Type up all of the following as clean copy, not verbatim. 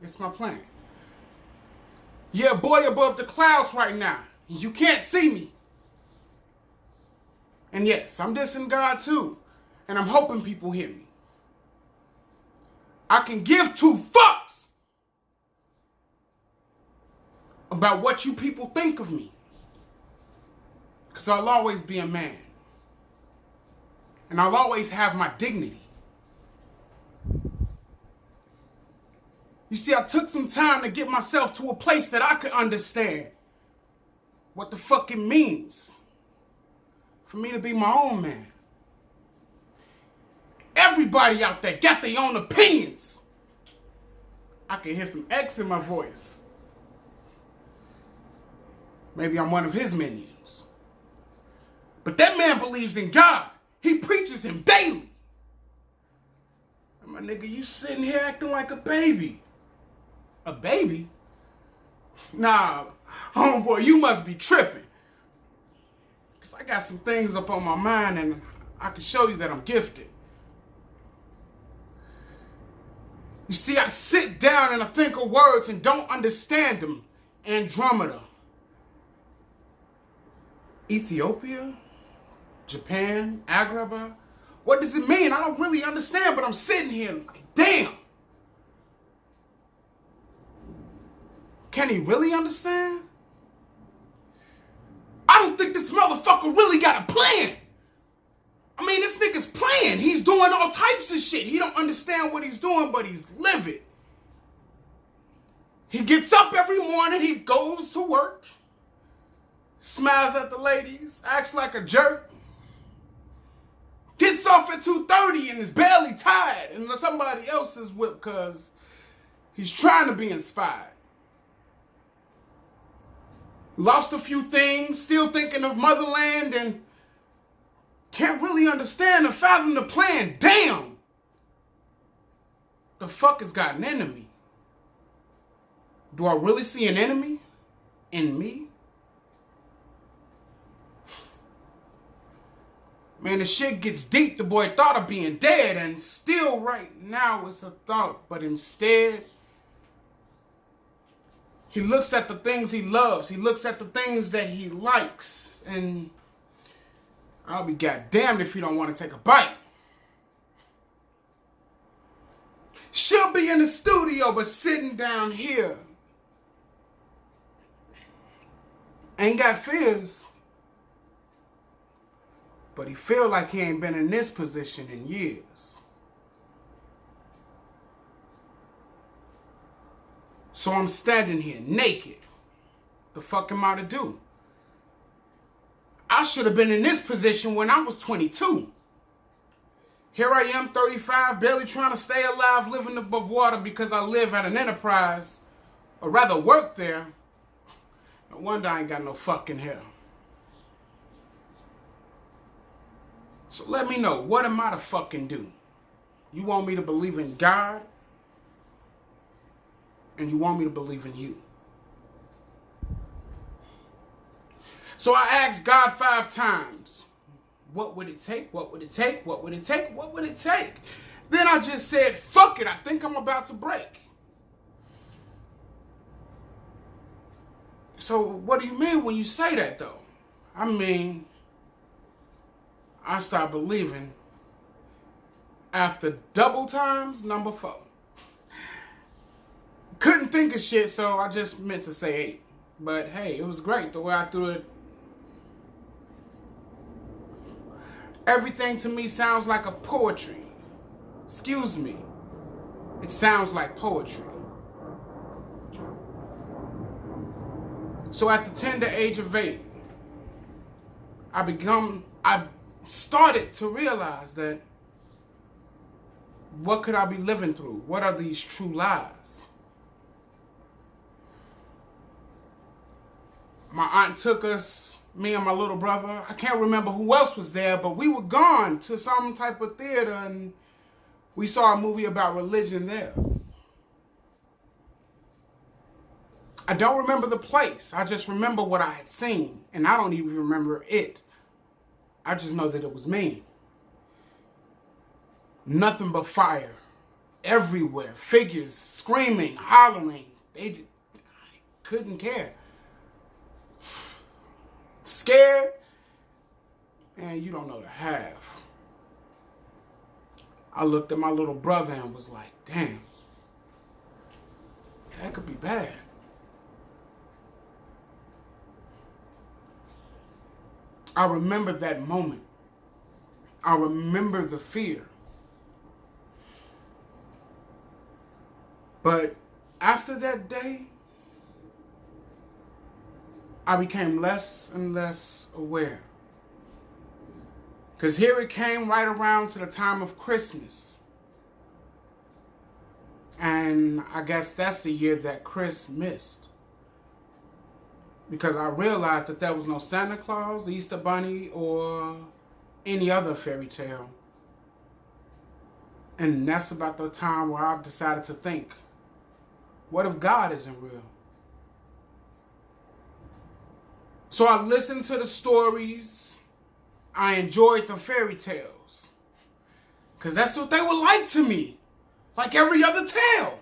It's my plan. Yeah, boy above the clouds right now. You can't see me. And yes, I'm dissing God too. And I'm hoping people hear me. I can give two fucks about what you people think of me. Because I'll always be a man. And I'll always have my dignity. You see, I took some time to get myself to a place that I could understand what the fuck it means for me to be my own man. Everybody out there got their own opinions. I can hear some X in my voice. Maybe I'm one of his minions. But that man believes in God. He preaches him daily. And my nigga, you sitting here acting like a baby. A baby? Nah, homeboy, you must be tripping. Because I got some things up on my mind and I can show you that I'm gifted. You see, I sit down and I think of words and don't understand them. Andromeda. Ethiopia? Japan? Agrabah? What does it mean? I don't really understand, but I'm sitting here like, damn. Can he really understand? I don't think this motherfucker really got a plan. I mean, this nigga's playing. He's doing all types of shit. He don't understand what he's doing, but he's livid. He gets up every morning. He goes to work. Smiles at the ladies. Acts like a jerk. Gets off at 2:30 and is barely tired. And somebody else is whipped because he's trying to be inspired. Lost a few things. Still thinking of motherland and can't really understand or fathom the plan. Damn! The fuck has got an enemy? Do I really see an enemy in me? Man, the shit gets deep. The boy thought of being dead, and still right now it's a thought. But instead, he looks at the things he loves. He looks at the things that he likes. And I'll be goddamned if you don't want to take a bite. She'll be in the studio, but sitting down here. Ain't got fears. But he feel like he ain't been in this position in years. So I'm standing here naked. The fuck am I to do? I should have been in this position when I was 22. Here I am, 35, barely trying to stay alive, living above water because I live at an enterprise, or rather work there. No wonder I ain't got no fucking hair. So let me know, what am I to fucking do? You want me to believe in God? And you want me to believe in you? So I asked God 5 times, what would it take? What would it take? What would it take? What would it take? Then I just said, fuck it, I think I'm about to break. So what do you mean when you say that though? I mean, I stopped believing after double times, number 4. Couldn't think of shit, so I just meant to say 8. But hey, it was great the way I threw it. Everything to me sounds like a poetry. Excuse me. It sounds like poetry. So at the tender age of 8, I started to realize that what could I be living through? What are these true lies? My aunt took us, me and my little brother. I can't remember who else was there, but we were gone to some type of theater and we saw a movie about religion there. I don't remember the place. I just remember what I had seen, and I don't even remember it. I just know that it was me. Nothing but fire everywhere. Figures screaming, hollering. They couldn't care. Scared? Man, you don't know the half. I looked at my little brother and was like, damn, that could be bad. I remember that moment. I remember the fear. But after that day, I became less and less aware. Because here it came right around to the time of Christmas. And I guess that's the year that Chris missed. Because I realized that there was no Santa Claus, Easter Bunny, or any other fairy tale. And that's about the time where I've decided to think, what if God isn't real? So I listened to the stories. I enjoyed the fairy tales. Because that's what they were like to me. Like every other tale.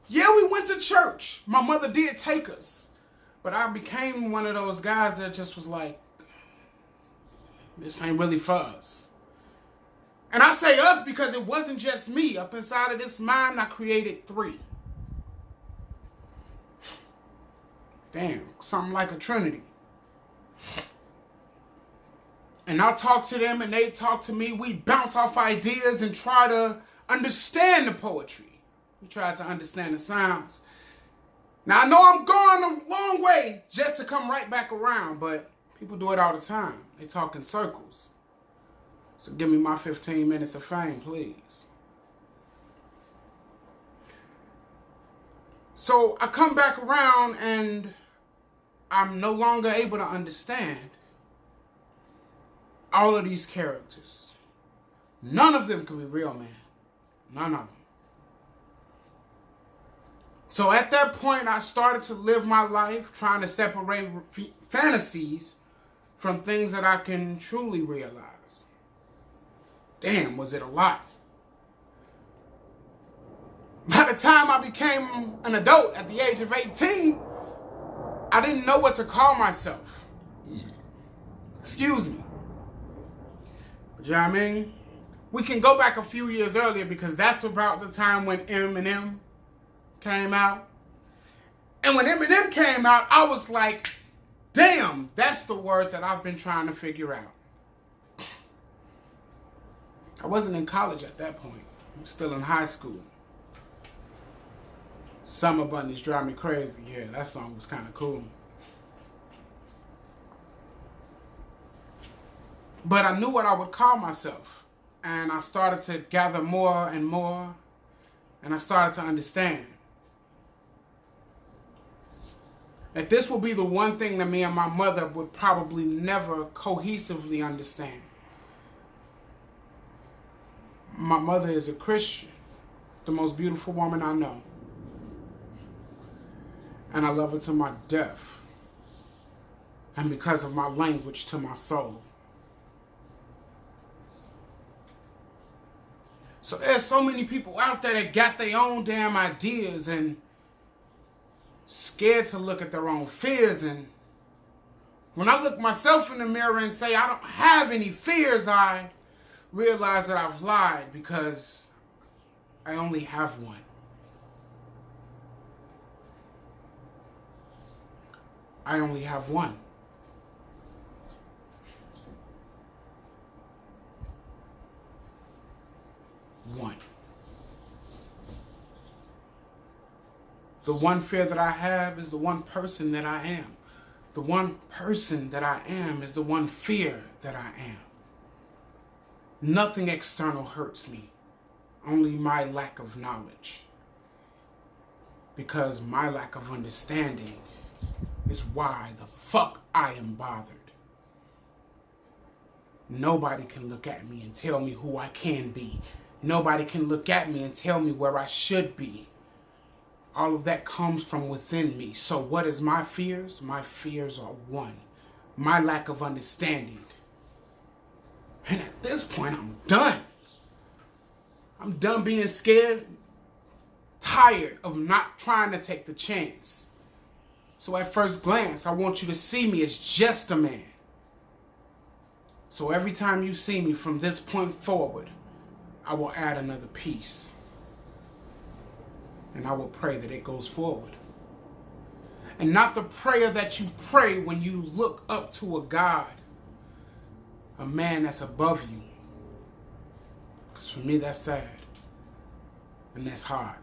Yeah, we went to church. My mother did take us. But I became one of those guys that just was like, this ain't really for us. And I say us because it wasn't just me. Up inside of this mind, I created 3. Damn, something like a trinity. And I talk to them and they talk to me. We bounce off ideas and try to understand the poetry. We try to understand the sounds. Now, I know I'm going a long way just to come right back around, but people do it all the time. They talk in circles. So give me my 15 minutes of fame, please. So I come back around and I'm no longer able to understand all of these characters. None of them can be real, man. None of them. So at that point, I started to live my life trying to separate fantasies from things that I can truly realize. Damn, was it a lot. By the time I became an adult at the age of 18, I didn't know what to call myself. Excuse me. But you know what I mean? We can go back a few years earlier because that's about the time when Eminem came out. And when Eminem came out, I was like, damn, that's the words that I've been trying to figure out. I wasn't in college at that point. I was still in high school. Summer Bunnies Drive Me Crazy. Yeah, that song was kind of cool. But I knew what I would call myself. And I started to gather more and more. And I started to understand that this will be the one thing that me and my mother would probably never cohesively understand. My mother is a Christian, the most beautiful woman I know. And I love her to my death. And because of my language to my soul. So there's so many people out there that got their own damn ideas and scared to look at their own fears. And when I look myself in the mirror and say I don't have any fears, I realize that I've lied because I only have one. I only have one. One. The one fear that I have is the one person that I am. The one person that I am is the one fear that I am. Nothing external hurts me, only my lack of knowledge. Because my lack of understanding is why the fuck I am bothered. Nobody can look at me and tell me who I can be. Nobody can look at me and tell me where I should be. All of that comes from within me. So what is my fears? My fears are one. My lack of understanding. And at this point, I'm done. I'm done being scared, tired of not trying to take the chance. So at first glance, I want you to see me as just a man. So every time you see me from this point forward, I will add another piece. And I will pray that it goes forward. And not the prayer that you pray when you look up to a God, a man that's above you. Because for me, that's sad. And that's hard.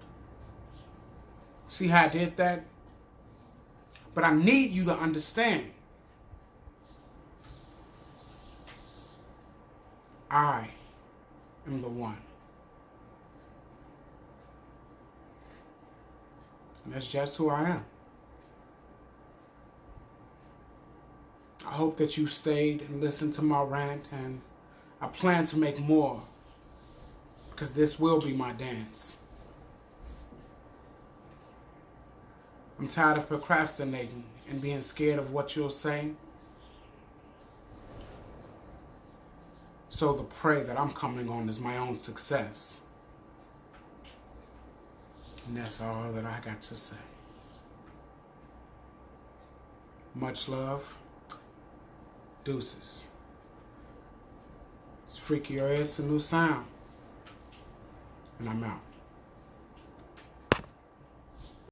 See how I did that? But I need you to understand. I am the one. And that's just who I am. I hope that you stayed and listened to my rant, and I plan to make more, because this will be my dance. I'm tired of procrastinating and being scared of what you'll say. So the prey that I'm coming on is my own success. And that's all that I got to say. Much love. Deuces. It's Freaky or It's a new sound. And I'm out.